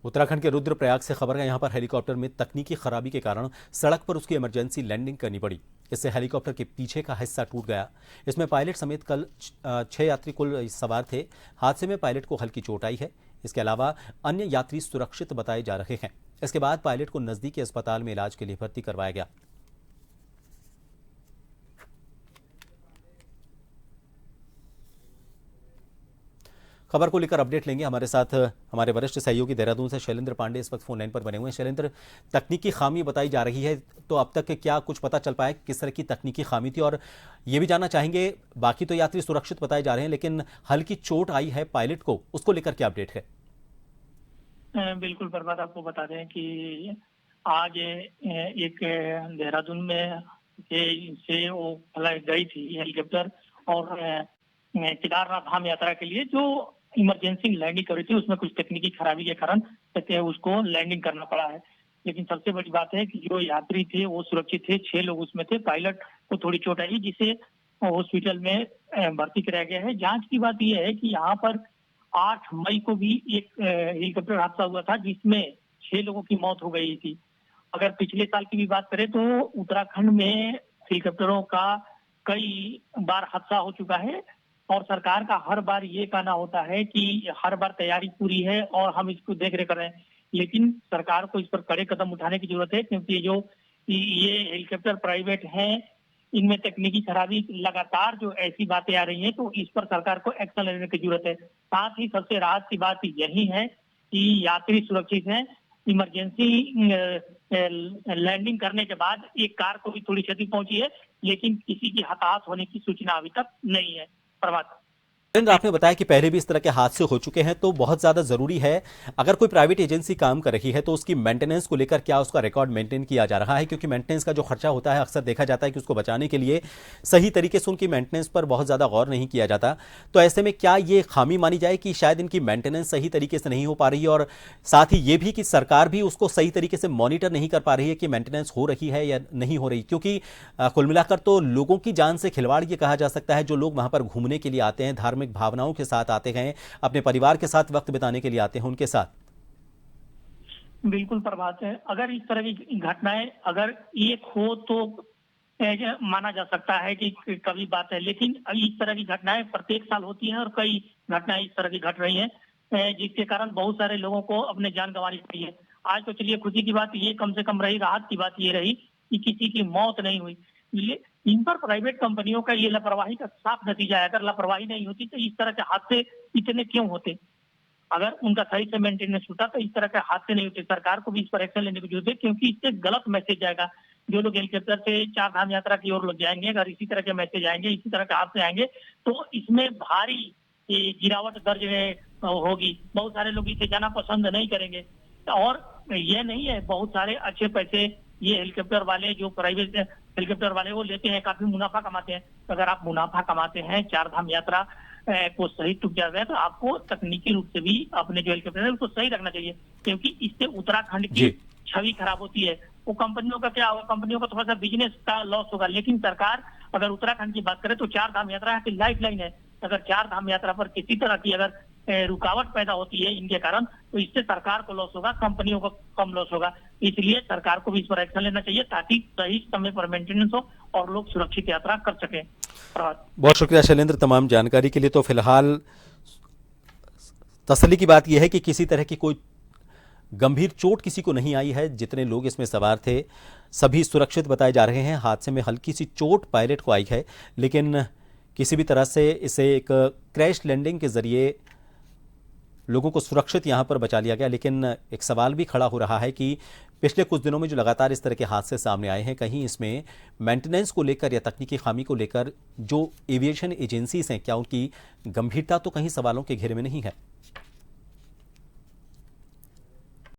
उत्तराखंड के रुद्रप्रयाग से खबर है। यहां पर हेलीकॉप्टर में तकनीकी खराबी के कारण सड़क पर उसकी इमरजेंसी लैंडिंग करनी पड़ी। इससे हेलीकॉप्टर के पीछे का हिस्सा टूट गया। इसमें पायलट समेत कल 6 यात्री कुल सवार थे। हादसे में पायलट को हल्की चोट आई है। इसके अलावा अन्य यात्री सुरक्षित बताए जा रहे हैं। इसके बाद पायलट को नजदीकी अस्पताल में इलाज के लिए भर्ती करवाया गया। खबर को लेकर अपडेट लेंगे। हमारे साथ हमारे वरिष्ठ सहयोगी देहरादून से शैलेंद्र पांडे इस वक्त फोन लाइन पर बने हुए हैं। शैलेंद्र, तकनीकी खामी बताई जा रही है, तो अब तक क्या कुछ पता चल पाया किस तरह की तकनीकी खामी थी? और ये भी जानना चाहेंगे, बाकी तो यात्री सुरक्षित बताए जा रहे हैं, लेकिन हल्की चोट आई है पायलट को, उसको लेकर क्या अपडेट है? बिल्कुल बर्बाद, आपको बता दें कि आज एक देहरादून में से वो फ्लाइट गई थी हेलीकॉप्टर, और केदारनाथ धाम यात्रा के लिए जो इमरजेंसी लैंडिंग करी थी, उसमें कुछ तकनीकी खराबी के कारण उसको लैंडिंग करना पड़ा है। लेकिन सबसे बड़ी बात है कि जो यात्री थे वो सुरक्षित थे, 6 लोग उसमें थे। पायलट को थोड़ी चोट आई जिसे हॉस्पिटल में भर्ती कराया गया है। जांच की बात यह है कि यहाँ पर 8 मई को भी एक हेलीकॉप्टर हादसा हुआ था जिसमें 6 लोगों की मौत हो गई थी। अगर पिछले साल की भी बात करें तो उत्तराखंड में हेलीकॉप्टरों का कई बार हादसा हो चुका है, और सरकार का हर बार ये कहना होता है कि हर बार तैयारी पूरी है और हम इसको देख रेख कर रहे हैं। लेकिन सरकार को इस पर कड़े कदम उठाने की जरूरत है, क्योंकि ये हेलीकॉप्टर प्राइवेट हैं, इनमें तकनीकी खराबी लगातार जो ऐसी बातें आ रही हैं, तो इस पर सरकार को एक्शन लेने की जरूरत है। साथ ही सबसे राहत की बात यही है कि यात्री सुरक्षित हैं। इमरजेंसी लैंडिंग करने के बाद एक कार को भी थोड़ी क्षति पहुंची है, लेकिन किसी की हताहत होने की सूचना अभी तक नहीं है। प्रभात, आपने बताया कि पहले भी इस तरह के हादसे हो चुके हैं, तो बहुत ज्यादा जरूरी है, अगर कोई प्राइवेट एजेंसी काम कर रही है तो उसकी मेंटेनेंस को लेकर क्या उसका रिकॉर्ड मेंटेन किया जा रहा है? क्योंकि मेंटेनेंस का जो खर्चा होता है, अक्सर देखा जाता है कि उसको बचाने के लिए सही तरीके से उनकी मेंटेनेंस पर बहुत ज्यादा गौर नहीं किया जाता। तो ऐसे में क्या ये खामी मानी जाए कि शायद इनकी मेंटेनेंस सही तरीके से नहीं हो पा रही है, और साथ ही ये भी कि सरकार भी उसको सही तरीके से मॉनिटर नहीं कर पा रही है कि मेंटेनेंस हो रही है या नहीं हो रही? क्योंकि कुल मिलाकर तो लोगों की जान से खिलवाड़ ये कहा जा सकता है। जो लोग वहां पर घूमने के लिए आते हैं, धार्मिक भावनाओं के साथ आते हैं, अपने परिवार के साथ वक्त बिताने के लिए आते हैं, उनके साथ। बिल्कुल प्रभात है। अगर इस तरह की घटनाएं अगर एक हो तो माना जा सकता है कि कभी बात है, लेकिन इस तरह की घटनाएं प्रत्येक साल होती हैं और कई घटनाएं इस तरह की घट रही हैं, जिसके कारण बहुत सारे लोगों को अपने जान गंवानी पड़ी है। आज तो चलिए खुशी की बात ये कम से कम रही, राहत की बात ये रही कि किसी की मौत नहीं हुई। इन पर प्राइवेट कंपनियों का ये लापरवाही का साफ नतीजा है। अगर लापरवाही नहीं होती तो इस तरह के हादसे इतने क्यों होते? अगर उनका सही से मेंटेनेंस होता तो इस तरह के हादसे नहीं होते। सरकार को भी इस पर एक्शन लेने की जरूरत है, क्योंकि इससे गलत मैसेज जाएगा। जो लोग हेलीकॉप्टर से 4 धाम यात्रा की ओर लोग जाएंगे, अगर इसी तरह के मैसेज आएंगे, इसी तरह के हादसे आएंगे, तो इसमें भारी गिरावट दर्ज होगी। बहुत सारे लोग इसे जाना पसंद नहीं करेंगे। और ये नहीं है, बहुत सारे अच्छे पैसे ये हेलीकॉप्टर वाले, जो प्राइवेट हेलीकॉप्टर वाले, वो लेते हैं, काफी मुनाफा कमाते हैं। तो अगर आप मुनाफा कमाते हैं, 4 धाम यात्रा को सही टूट जाता है, तो आपको तकनीकी रूप से भी अपने जो हेलीकॉप्टर है उसको सही रखना चाहिए, क्योंकि इससे उत्तराखंड की छवि खराब होती है। वो कंपनियों का क्या होगा? कंपनियों का थोड़ा सा बिजनेस का लॉस होगा। लेकिन सरकार अगर उत्तराखंड की बात करे तो 4 धाम यात्रा की लाइफ लाइन है। अगर 4 धाम यात्रा पर किसी तरह की अगर रुकावट पैदा होती है इनके कारण, तो इससे सरकार को लॉस होगा, कंपनियों को कम लॉस होगा। इसलिए सरकार को भी इस पर एक्शन लेना चाहिए, ताकि सही समय पर मेंटेनेंस हो और लोग सुरक्षित यात्रा कर सकें। बहुत शुक्रिया शैलेंद्र तमाम जानकारी के लिए। तो फिलहाल तसल्ली की बात यह है कि किसी तरह की कोई गंभीर चोट किसी को नहीं आई है। जितने लोग इसमें सवार थे सभी सुरक्षित बताए जा रहे हैं। हादसे में हल्की सी चोट पायलट को आई है, लेकिन किसी भी तरह से इसे एक क्रैश लैंडिंग के जरिए लोगों को सुरक्षित यहां पर बचा लिया गया। लेकिन एक सवाल भी खड़ा हो रहा है कि पिछले कुछ दिनों में जो लगातार इस तरह के हादसे सामने आए हैं, कहीं इसमें मेंटेनेंस को लेकर या तकनीकी खामी को लेकर जो एविएशन एजेंसीज हैं, क्या उनकी गंभीरता तो कहीं सवालों के घेरे में नहीं है?